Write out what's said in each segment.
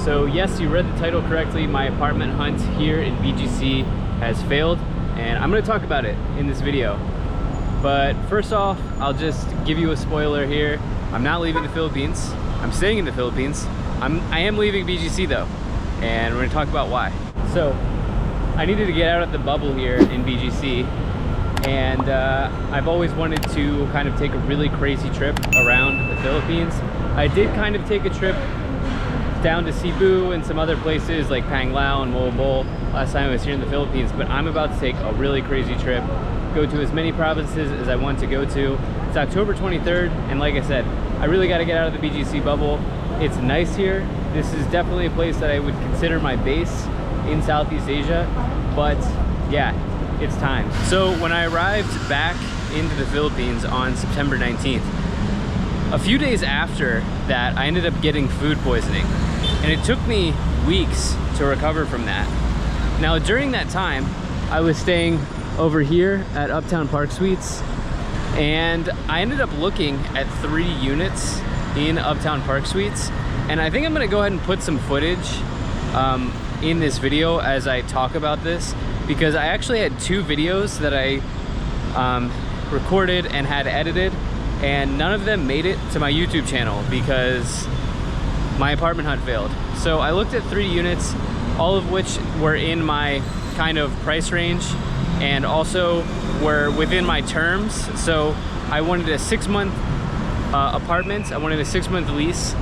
So yes, you read the title correctly. My apartment hunt here in BGC has failed, and I'm going to talk about it in this video. But first off, I'll just give you a spoiler here. I'm not leaving the Philippines. I'm staying in the Philippines. I am leaving BGC though, and we're going to talk about why. So I needed to get out of the bubble here in BGC, and I've always wanted to kind of take a really crazy trip around the Philippines. I did kind of take a trip down to Cebu and some other places like Panglao and Moobol last time I was here in the Philippines, but I'm about to take a really crazy trip, go to as many provinces as I want to go to. It's October 23rd, and like I said, I really got to get out of the BGC bubble. It's nice here. This is definitely a place that I would consider my base in Southeast Asia, but yeah, it's time. So when I arrived back into the Philippines on September 19th, a few days after that, I ended up getting food poisoning, and it took me weeks to recover from that. Now, during that time, I was staying over here at Uptown Parksuites, and I ended up looking at 3 units in Uptown Parksuites, and I think I'm gonna go ahead and put some footage in this video as I talk about this, because I actually had 2 videos that I recorded and had edited, and none of them made it to my YouTube channel because my apartment hunt failed. So I looked at 3 units, all of which were in my kind of price range and also were within my terms. So I wanted a 6-month apartment. I wanted a 6-month lease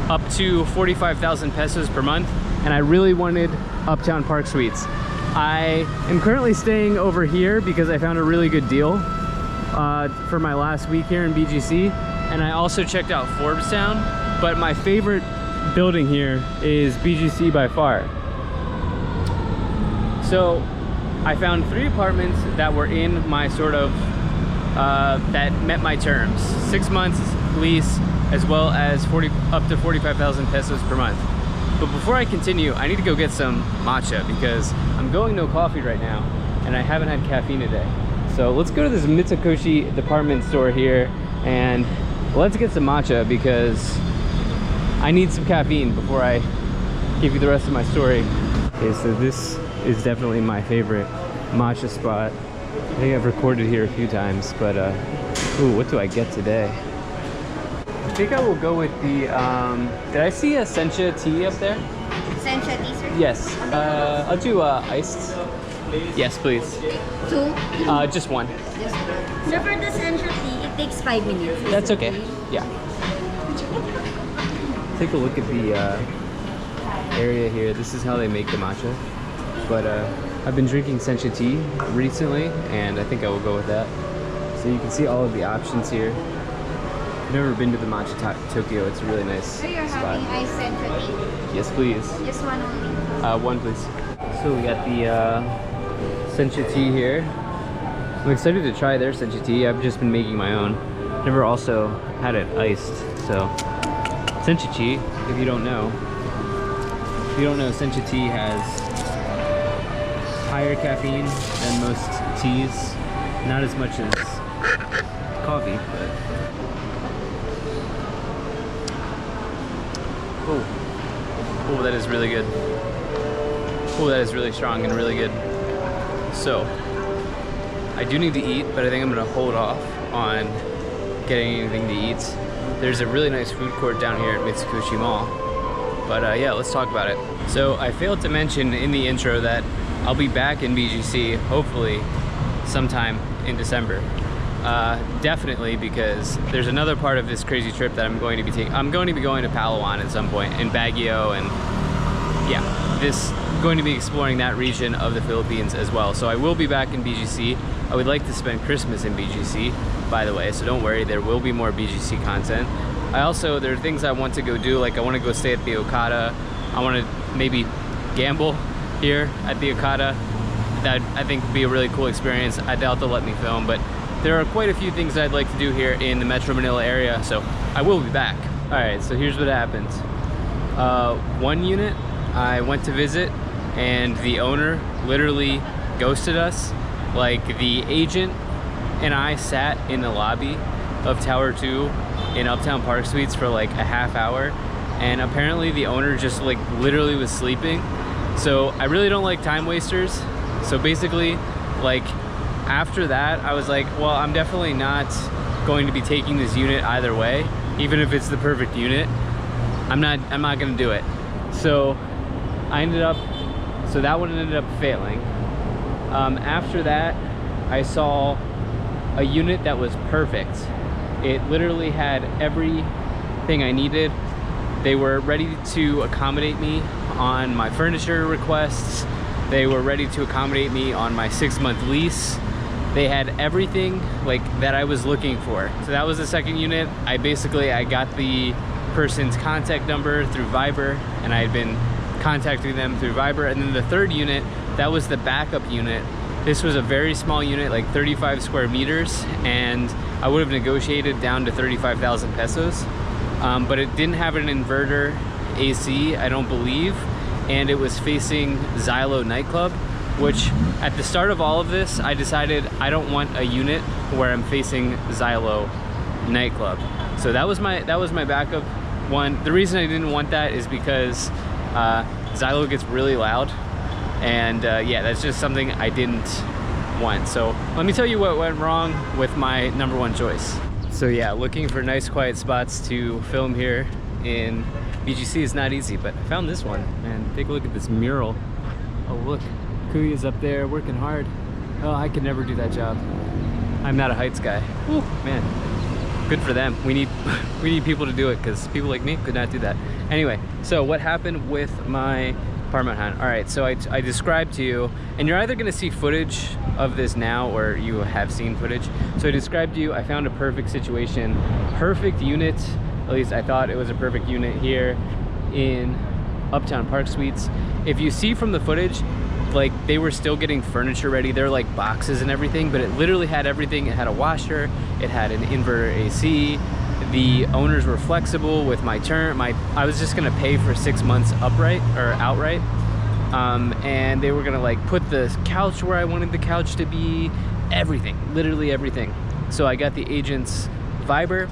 up to 45,000 pesos per month, and I really wanted Uptown Parksuites. I am currently staying over here because I found a really good deal for my last week here in BGC, and I also checked out Forbestown, but my favorite building here is BGC by far. So I found 3 apartments that were in my sort of that met my terms: 6 months lease, as well as up to 45,000 pesos per month. But before I continue, I need to go get some matcha because I'm going no coffee right now, and I haven't had caffeine today. So let's go to this Mitsukoshi department store here and let's get some matcha because I need some caffeine before I give you the rest of my story. Okay, so this is definitely my favorite matcha spot. I think I've recorded here a few times, but ooh, what do I get today? I think I will go with the, did I see a sencha tea up there? Sencha tea, sir? Yes. I'll do iced. Yes, please. 2? Just 1. Just 1. So for the sencha tea, it takes 5 minutes. That's okay. Yeah. Take a look at the area here. This is how they make the matcha. But I've been drinking sencha tea recently, and I think I will go with that. So you can see all of the options here. I've never been to the Matcha Tokyo. It's a really nice So you're spot. having iced sencha tea? Yes, please. Just 1 only? 1, please. So we got the sencha tea here. I'm excited to try their sencha tea. I've just been making my own. Never also had it iced. So sencha tea, if you don't know, sencha tea has higher caffeine than most teas. Not as much as coffee, but oh, that is really good. Oh, that is really strong and really good. So I do need to eat, but I think I'm gonna hold off on getting anything to eat. There's a really nice food court down here at Mitsukoshi Mall. But yeah, let's talk about it. So I failed to mention in the intro that I'll be back in BGC, hopefully sometime in December. Definitely, because there's another part of this crazy trip that I'm going to be taking. I'm going to be going to Palawan at some point, in Baguio, and yeah, going to be exploring that region of the Philippines as well. So I will be back in BGC. I would like to spend Christmas in BGC, by the way, so don't worry, there will be more BGC content. There are things I want to go do, like I want to go stay at the Okada. I want to maybe gamble here at the Okada. That I think would be a really cool experience. I doubt they'll let me film, but there are quite a few things I'd like to do here in the Metro Manila area, so I will be back. All right, so here's what happened. 1 unit I went to visit, and the owner literally ghosted us. Like, the agent and I sat in the lobby of Tower 2 in Uptown Parksuites for like a half hour, and apparently the owner just like literally was sleeping. So I really don't like time wasters. So basically, like after that, I was like, well, I'm definitely not going to be taking this unit either way, even if it's the perfect unit. I'm not gonna do it. So so that one ended up failing. After that, I saw a unit that was perfect. It literally had everything I needed. They were ready to accommodate me on my furniture requests. They were ready to accommodate me on my 6-month lease. They had everything like that I was looking for. So that was the second unit. I got the person's contact number through Viber, and I had been contacting them through Viber. And then the third unit, that was the backup unit. This was a very small unit, like 35 square meters, and I would have negotiated down to 35,000 pesos. But it didn't have an inverter AC, I don't believe, and it was facing Xylo nightclub, which at the start of all of this, I decided I don't want a unit where I'm facing Xylo nightclub. So that was my backup one. The reason I didn't want that is because Xylo gets really loud, and yeah, that's just something I didn't want. So let me tell you what went wrong with my number one choice. So yeah, looking for nice quiet spots to film here in BGC is not easy, but I found this one. Man, take a look at this mural. Oh look, Kuya's up there working hard. Oh, I could never do that job. I'm not a heights guy. Whew, man, good for them. We need people to do it, because people like me could not do that. Anyway, so what happened with my apartment hunt? All right, so I described to you, and you're either gonna see footage of this now or you have seen footage. So I described to you, I found a perfect situation, perfect unit, at least I thought it was a perfect unit here in Uptown Parksuites. If you see from the footage, like they were still getting furniture ready. They're like boxes and everything, but it literally had everything. It had a washer, it had an inverter AC. The owners were flexible with my term. I was just gonna pay for 6 months outright, and they were gonna like put the couch where I wanted the couch to be, everything, literally everything. So I got the agent's Viber.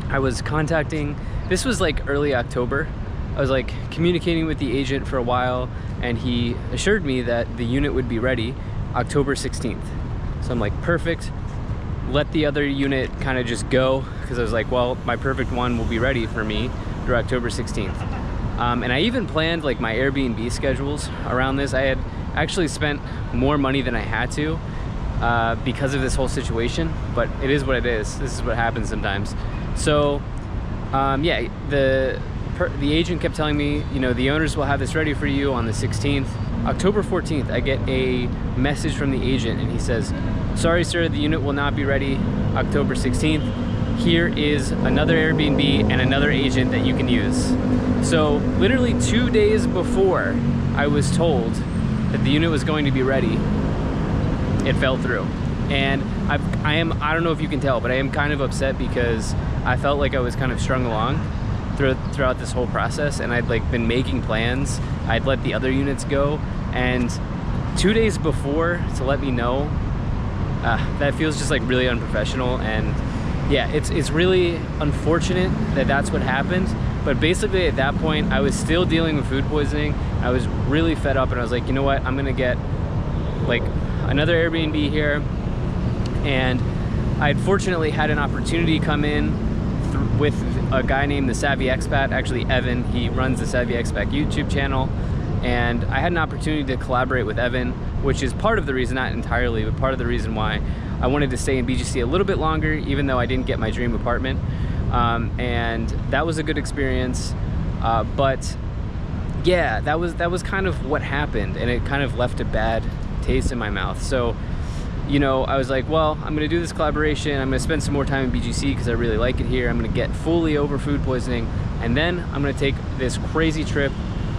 I was contacting, this was like early October. I was like communicating with the agent for a while, and he assured me that the unit would be ready October 16th. So I'm like, perfect. Let the other unit kind of just go, because I was like, well, my perfect one will be ready for me through October 16th. And I even planned like my Airbnb schedules around this. I had actually spent more money than I had to because of this whole situation, but it is what it is. This is what happens sometimes. So yeah, the agent kept telling me, you know, the owners will have this ready for you on the 16th. October 14th, I get a message from the agent, and he says, sorry sir, the unit will not be ready October 16th. Here is another Airbnb and another agent that you can use. So literally 2 days before I was told that the unit was going to be ready, it fell through. And I don't know if you can tell, but I am kind of upset, because I felt like I was kind of strung along throughout this whole process, and I'd like been making plans. I'd let the other units go, and 2 days before to let me know, that feels just like really unprofessional. And yeah, it's really unfortunate that that's what happened. But basically at that point, I was still dealing with food poisoning. I was really fed up, and I was like, you know what, I'm gonna get like another Airbnb here. And I'd fortunately had an opportunity come in with a guy named the Savvy Expat, actually Evan. He runs the Savvy Expat YouTube channel, and I had an opportunity to collaborate with Evan, which is part of the reason, not entirely, but part of the reason why I wanted to stay in BGC a little bit longer, even though I didn't get my dream apartment. And that was a good experience, but yeah, that was kind of what happened, and it kind of left a bad taste in my mouth. So, you know, I was like, well, I'm gonna do this collaboration, I'm gonna spend some more time in BGC because I really like it here, I'm gonna get fully over food poisoning, and then I'm gonna take this crazy trip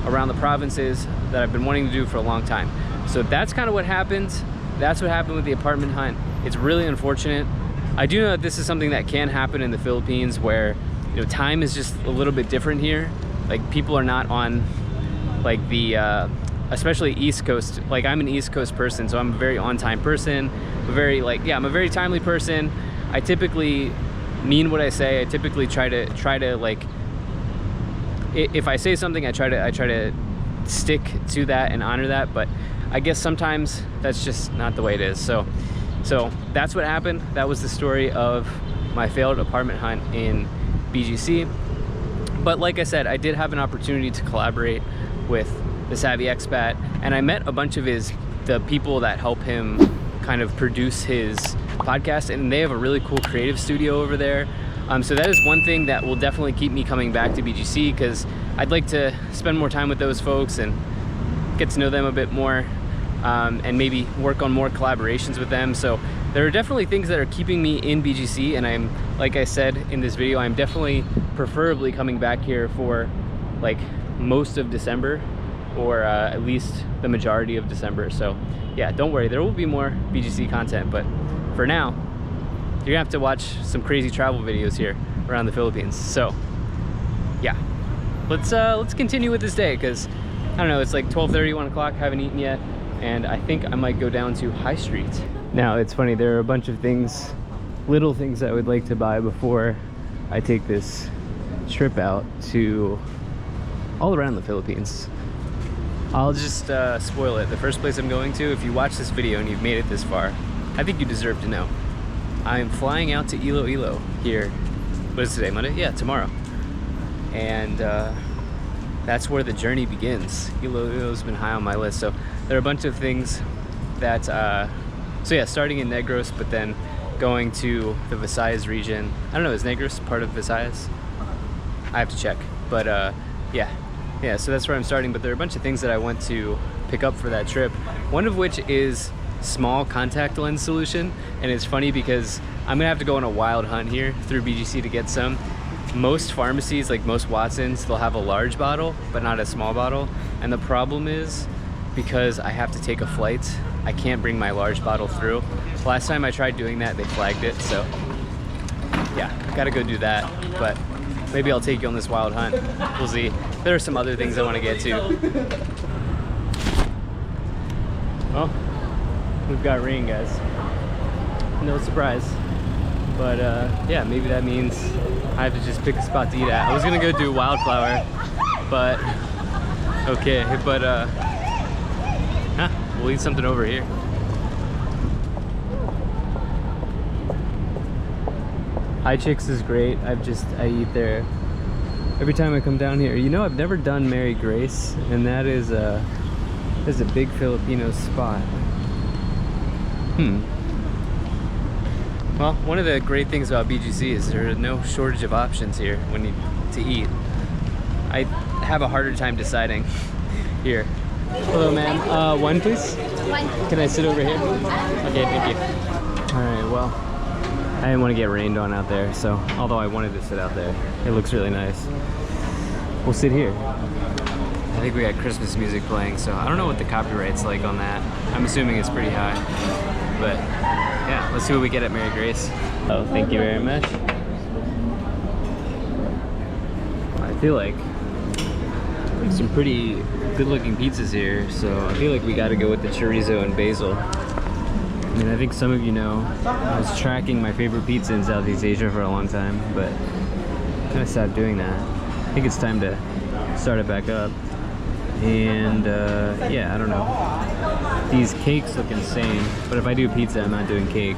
around the provinces that I've been wanting to do for a long time. So that's kind of what happened. That's what happened with the apartment hunt. It's really unfortunate. I do know that this is something that can happen in the Philippines, where, you know, time is just a little bit different here. Like, people are not on like the especially East Coast. Like, I'm an East Coast person, so I'm a very on-time person. I'm a very timely person. I typically mean what I say. I typically try to like if I say something, I try to stick to that and honor that, but I guess sometimes that's just not the way it is. So that's what happened. That was the story of my failed apartment hunt in BGC. But like I said, I did have an opportunity to collaborate with the Savvy Expat, and I met a bunch of the people that help him kind of produce his podcast, and they have a really cool creative studio over there. So that is one thing that will definitely keep me coming back to BGC, because I'd like to spend more time with those folks and get to know them a bit more, and maybe work on more collaborations with them. So there are definitely things that are keeping me in BGC, and I'm, like I said in this video, I'm definitely preferably coming back here for like most of December, or at least the majority of December. So yeah, don't worry, there will be more BGC content, but for now, you're gonna have to watch some crazy travel videos here around the Philippines. So yeah, let's continue with this day, because I don't know, it's like 12:30, 1 o'clock, haven't eaten yet, and I think I might go down to High Street. Now it's funny, there are a bunch of things, little things I would like to buy before I take this trip out to all around the Philippines. I'll just spoil it. The first place I'm going to, if you watch this video and you've made it this far, I think you deserve to know. I'm flying out to Iloilo here. What is today, Monday? Yeah, tomorrow. And that's where the journey begins. Iloilo's been high on my list. So there are a bunch of things that, so yeah, starting in Negros, but then going to the Visayas region. I don't know, is Negros part of Visayas? I have to check, but yeah, so that's where I'm starting. But there are a bunch of things that I want to pick up for that trip, one of which is small contact lens solution. And it's funny because I'm gonna have to go on a wild hunt here through BGC to get some. Most pharmacies, like most Watsons, they'll have a large bottle but not a small bottle, and the problem is, because I have to take a flight, I can't bring my large bottle through. Last time I tried doing that, they flagged it, so yeah, gotta go do that. But maybe I'll take you on this wild hunt. We'll see. There are some other things I want to get to. Well, we've got rain, guys. No surprise. But yeah, maybe that means I have to just pick a spot to eat at. I was gonna go do Wildflower, but okay, but we'll eat something over here. Hi Chicks is great. I eat there every time I come down here. You know, I've never done Mary Grace, and that is a big Filipino spot. Well, one of the great things about BGC is there are no shortage of options here when you to eat. I have a harder time deciding here. Hello, ma'am. One, please. One. Can I sit over here? Okay, thank you. All right. Well, I didn't want to get rained on out there, so although I wanted to sit out there, it looks really nice. We'll sit here. I think we got Christmas music playing, so I don't know what the copyright's like on that. I'm assuming it's pretty high, but yeah, let's see what we get at Mary Grace. Oh, thank you very much. I feel like there's some pretty good-looking pizzas here, so I feel like we got to go with the chorizo and basil. I mean, I think some of you know I was tracking my favorite pizza in Southeast Asia for a long time, but I kind of stopped doing that. I think it's time to start it back up. And yeah, I don't know. These cakes look insane, but if I do pizza, I'm not doing cake.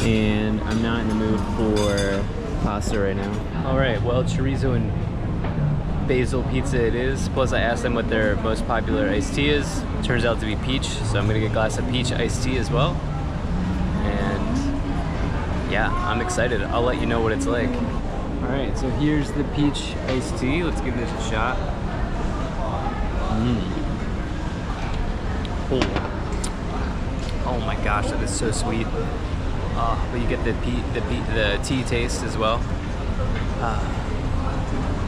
And I'm not in the mood for pasta right now. All right, well, chorizo and basil pizza it is. Plus I asked them what their most popular iced tea is. It turns out to be peach, so I'm gonna get a glass of peach iced tea as well. And yeah, I'm excited. I'll let you know what it's like. All right, so here's the peach iced tea. Let's give this a shot. Oh my gosh, that is so sweet. But you get the tea taste as well.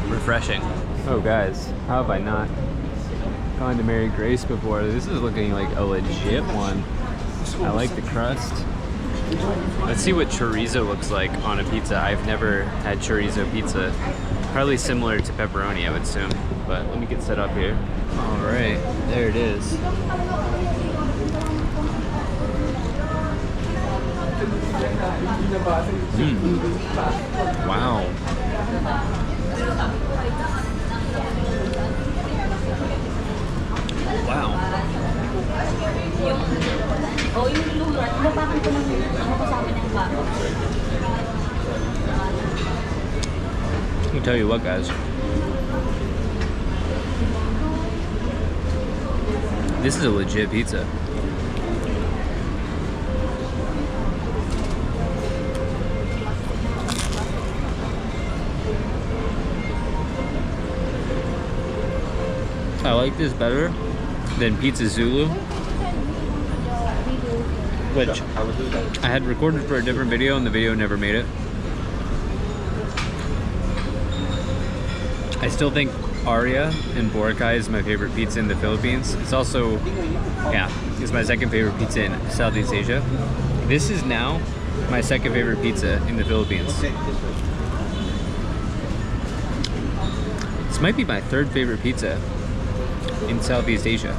Refreshing. Oh guys, how have I not gone to Mary Grace before? This is looking like a legit one. I like the crust. Let's see what chorizo looks like on a pizza. I've never had chorizo pizza. Probably similar to pepperoni, I would assume. But let me get set up here. All right, there it is. Wow. Tell you what, guys. This is a legit pizza. I like this better than Pizza Zulu, which I had recorded for a different video and the video never made it. I still think Aria and Boracay is my favorite pizza in the Philippines. It's also, yeah, it's my second favorite pizza in Southeast Asia. This is now my second favorite pizza in the Philippines. This might be my third favorite pizza in Southeast Asia.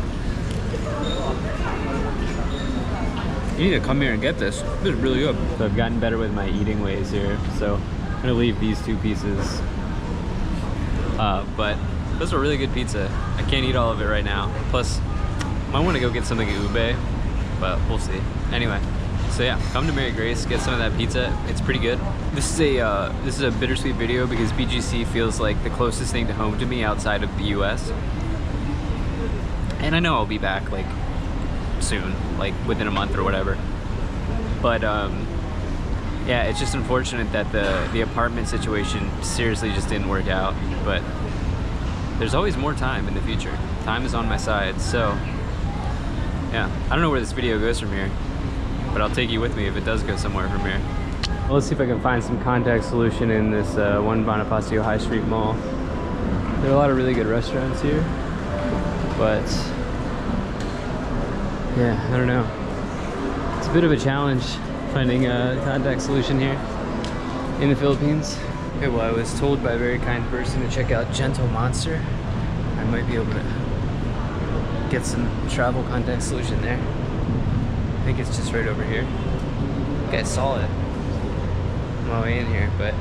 You need to come here and get this. This is really good. So I've gotten better with my eating ways here. So I'm gonna leave these two pieces. But this is a really good pizza. I can't eat all of it right now. Plus, I might want to go get something at Ube, but we'll see. Anyway, so yeah, come to Mary Grace, get some of that pizza. It's pretty good. This is a bittersweet video because BGC feels like the closest thing to home to me outside of the US. And I know I'll be back like soon, like within a month or whatever. But yeah, it's just unfortunate that the apartment situation seriously just didn't work out. But there's always more time in the future. Time is on my side, so yeah. I don't know where this video goes from here, but I'll take you with me if it does go somewhere from here. Well, let's see if I can find some contact solution in this one Bonifcaio High Street Mall. There are a lot of really good restaurants here, but yeah, I don't know. It's a bit of a challenge finding a contact solution here in the Philippines. Okay, well, I was told by a very kind person to check out Gentle Monster. I might be able to get some travel contact solution there. I think it's just right over here. I think I saw it on my way in here, but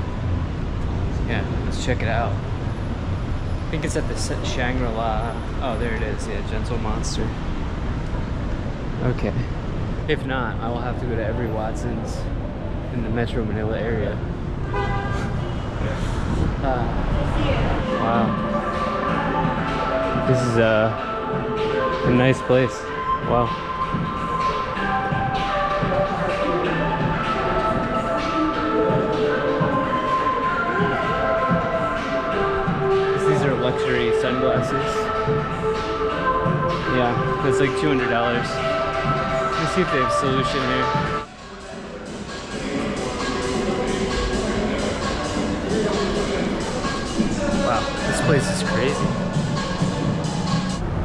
yeah, let's check it out. I think it's at the Shangri-La. Oh, there it is. Yeah, Gentle Monster. Okay. If not, I will have to go to every Watson's in the Metro Manila area. Wow. This is a nice place. Wow. These are luxury sunglasses. Yeah, that's like $200. Let's see if they have a solution here. Wow, this place is crazy.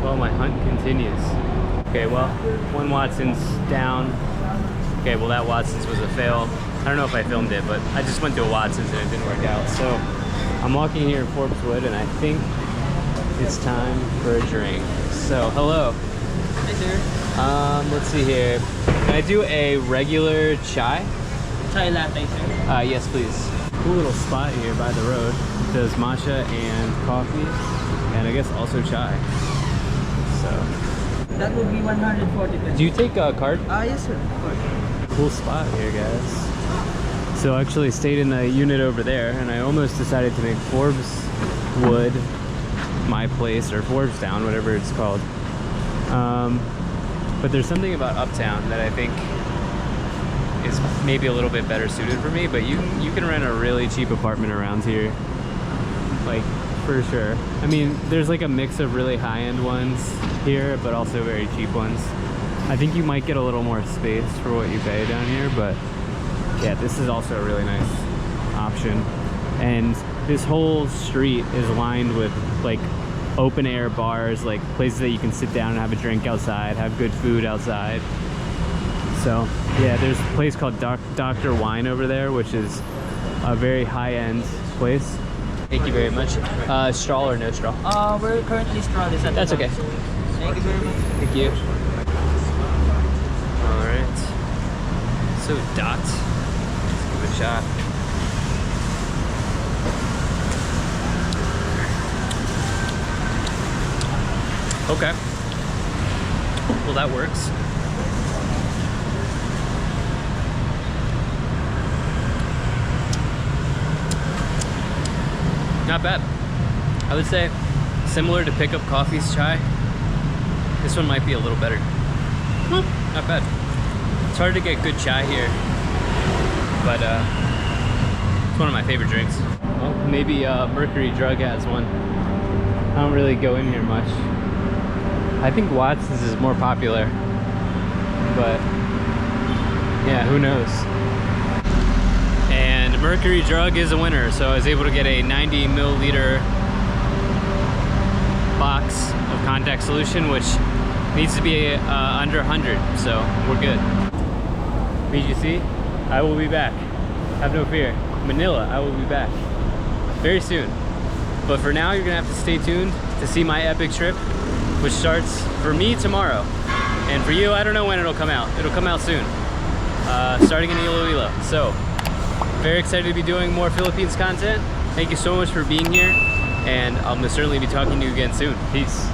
Well, my hunt continues. Okay, well, one Watson's down. Okay, well, that Watson's was a fail. I don't know if I filmed it, but I just went to a Watson's and it didn't work out. So I'm walking here in Forbes Wood and I think it's time for a drink. So, hello. Hi, sir. Let's see here. Can I do a regular chai? Chai latte, sir. Yes, please. Cool little spot here by the road. It does matcha and coffee, and I guess also chai. So That would be 140 pesos. do you take a card? Yes, sir. Of course. Cool spot here, guys. So I actually stayed in the unit over there, and I almost decided to make Forbes Wood my place, or Forbes Town, whatever it's called. But there's something about Uptown that I think is maybe a little bit better suited for me, but you can rent a really cheap apartment around here, like, for sure. I mean, there's like a mix of really high-end ones here, but also very cheap ones. I think you might get a little more space for what you pay down here, but yeah, this is also a really nice option. And this whole street is lined with like open air bars, like places that you can sit down and have a drink outside, have good food outside. So yeah, there's a place called Dr. Wine over there, which is a very high-end place. Thank you very much. Straw or no straw? We're currently strawless at That's the okay. time. Thank you very much. Thank you. All right. So Dot, let's give it a shot. Okay. Well, that works. Not bad. I would say similar to Pickup Coffee's chai. This one might be a little better. Not bad. It's hard to get good chai here, but it's one of my favorite drinks. Well, maybe Mercury Drug has one. I don't really go in here much. I think Watson's is more popular, but yeah, who knows? And Mercury Drug is a winner, so I was able to get a 90 milliliter box of contact solution, which needs to be under 100, so we're good. BGC, I will be back. Have no fear. Manila, I will be back very soon. But for now, you're gonna have to stay tuned to see my epic trip, which starts for me tomorrow. And for you, I don't know when it'll come out. It'll come out soon, starting in Iloilo. So, very excited to be doing more Philippines content. Thank you so much for being here, and I'll certainly be talking to you again soon. Peace.